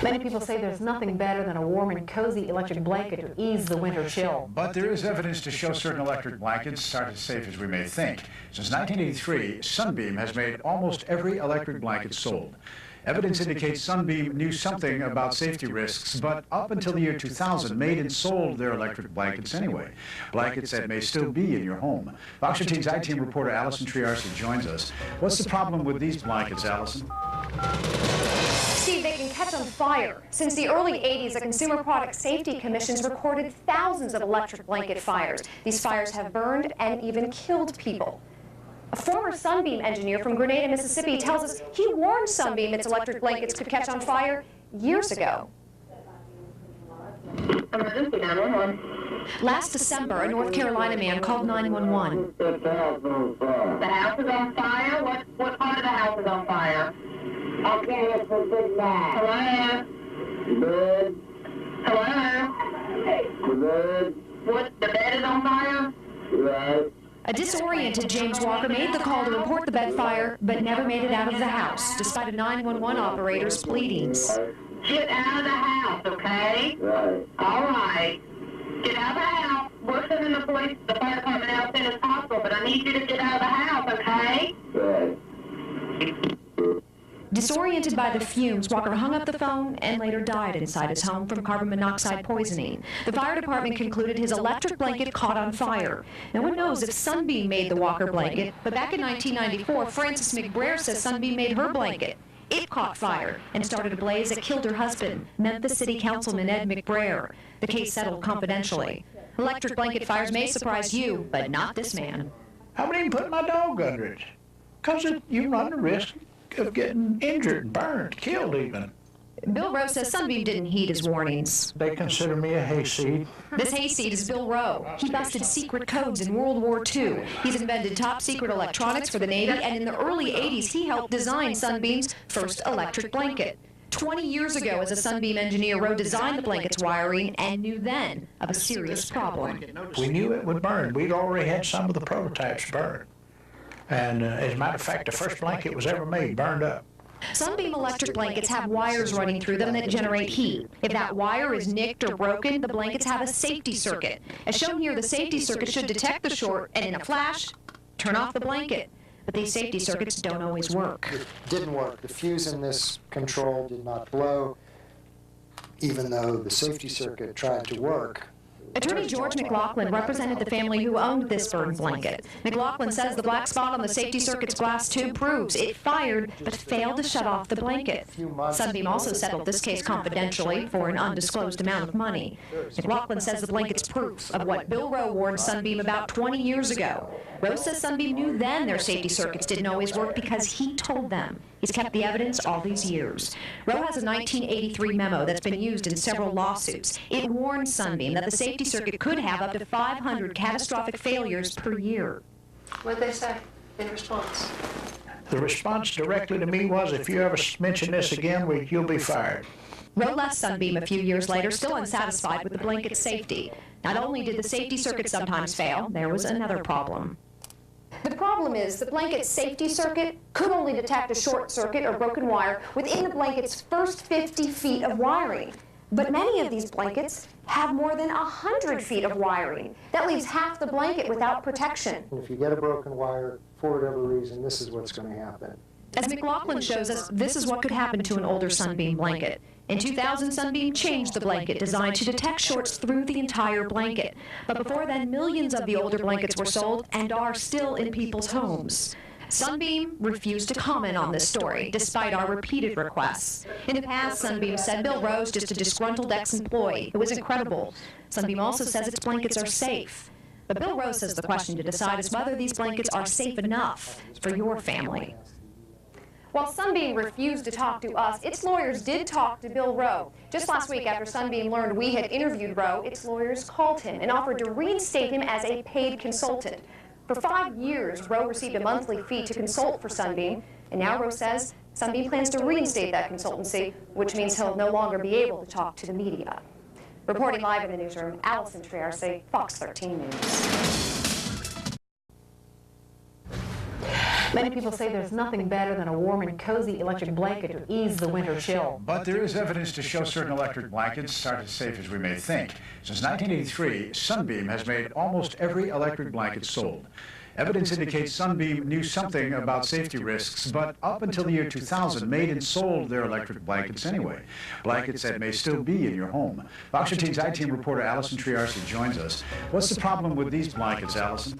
Many people say there's nothing better than a warm and cozy electric blanket to ease the winter chill. But there is evidence to show certain electric blankets aren't as safe as we may think. Since 1983, Sunbeam has made almost every electric blanket sold. Evidence indicates Sunbeam knew something about safety risks, but up until the year 2000, made and sold their electric blankets anyway. Blankets that may still be in your home. Fox 13's I-Team reporter Allison Triarci joins us. What's the problem with these blankets, Allison? Steve, they can catch on fire. Since the early 80s, the Consumer Product Safety Commission's recorded thousands of electric blanket fires. These fires have burned and even killed people. A former Sunbeam engineer from Grenada, Mississippi tells us he warned Sunbeam its electric blankets could catch on fire years ago. Emergency 911. Last December, a North Carolina man called 911. The house is on fire? What part of the house is on fire? I can't hear from big man. Hello? Bed. Hello? Bed. What, the bed is on fire? Right. A disoriented James Walker made the call to report the bed fire, but never made it out of the house, despite a 911 operator's pleadings. Get out of the house, okay? Right. All right. Get out of the house. We're sending the fire department out as soon as possible, but I need you to get out of the house, okay? Right. Disoriented by the fumes, Walker hung up the phone and later died inside his home from carbon monoxide poisoning. The fire department concluded his electric blanket caught on fire. No one knows if Sunbeam made the Walker blanket, but back in 1994, Frances McBrayer says Sunbeam made her blanket. It caught fire and started a blaze that killed her husband, Memphis City Councilman Ed McBrayer. The case settled confidentially. Electric blanket fires may surprise you, but not this man. I wouldn't even put my dog under it, because you run the risk of getting injured, burned, killed even. Bill Rowe says Sunbeam didn't heed his warnings. They consider me a hayseed. This hayseed is Bill Rowe. He busted secret codes in World War II. He's invented top-secret electronics for the Navy, and in the early 80s, he helped design Sunbeam's first electric blanket. 20 years ago, as a Sunbeam engineer, Rowe designed the blanket's wiring and knew then of a serious problem. We knew it would burn. We'd already had some of the prototypes burned. And as a matter of fact, the first blanket was ever made burned up. Sunbeam electric blankets have wires running through them that generate heat. If that wire is nicked or broken, the blankets have a safety circuit. As shown here, the safety circuit should detect the short and in a flash, turn off the blanket. But these safety circuits don't always work. It didn't work. The fuse in this control did not blow, even though the safety circuit tried to work. Attorney George McLaughlin represented the family who owned this burned blanket. McLaughlin says the black spot on the safety circuit's glass tube proves it fired but failed to shut off the blanket. Sunbeam also settled this case confidentially for an undisclosed amount of money. McLaughlin says the blanket's proof of what Bill Rowe warned Sunbeam about 20 years ago. Rowe says Sunbeam knew then their safety circuits didn't always work because he told them. He's kept the evidence all these years. Rowe has a 1983 memo that's been used in several lawsuits. It warned Sunbeam that the safety circuit could have up to 500 catastrophic failures per year. What did they say in response? The response directly to me was, if you ever mention this again, you'll be fired. Rowe left Sunbeam a few years later, still unsatisfied with the blanket's safety. Not only did the safety circuit sometimes fail, there was another problem. The problem is the blanket's safety circuit could only detect a short circuit or broken wire within the blanket's first 50 feet of wiring. But many of these blankets have more than 100 feet of wiring. That leaves half the blanket without protection. If you get a broken wire, for whatever reason, this is what's going to happen. As McLaughlin shows us, this is what could happen to an older Sunbeam blanket. In 2000, Sunbeam changed the blanket designed to detect shorts through the entire blanket. But before then, millions of the older blankets were sold and are still in people's homes. Sunbeam refused to comment on this story, despite our repeated requests. In the past, Sunbeam said Bill Rowe's just a disgruntled ex-employee. It was incredible. Sunbeam also says its blankets are safe. But Bill Rowe says the question to decide is whether these blankets are safe enough for your family. While Sunbeam refused to talk to us, its lawyers did talk to Bill Rowe. Just last week, after Sunbeam learned we had interviewed Rowe, its lawyers called him and offered to reinstate him as a paid consultant. For 5 years, Rowe received a monthly fee to consult for Sunbeam, and now Rowe says Sunbeam plans to reinstate that consultancy, which means he'll no longer be able to talk to the media. Reporting live in the newsroom, Allison Triarci, Fox 13 News. Many people say there's nothing better than a warm and cozy electric blanket to ease the winter chill. But there is evidence to show certain electric blankets aren't as safe as we may think. Since 1983, Sunbeam has made almost every electric blanket sold. Evidence indicates Sunbeam knew something about safety risks, but up until the year 2000, made and sold their electric blankets anyway. Blankets that may still be in your home. Fox 13's I-Team reporter Allison Triarci joins us. What's the problem with these blankets, Allison?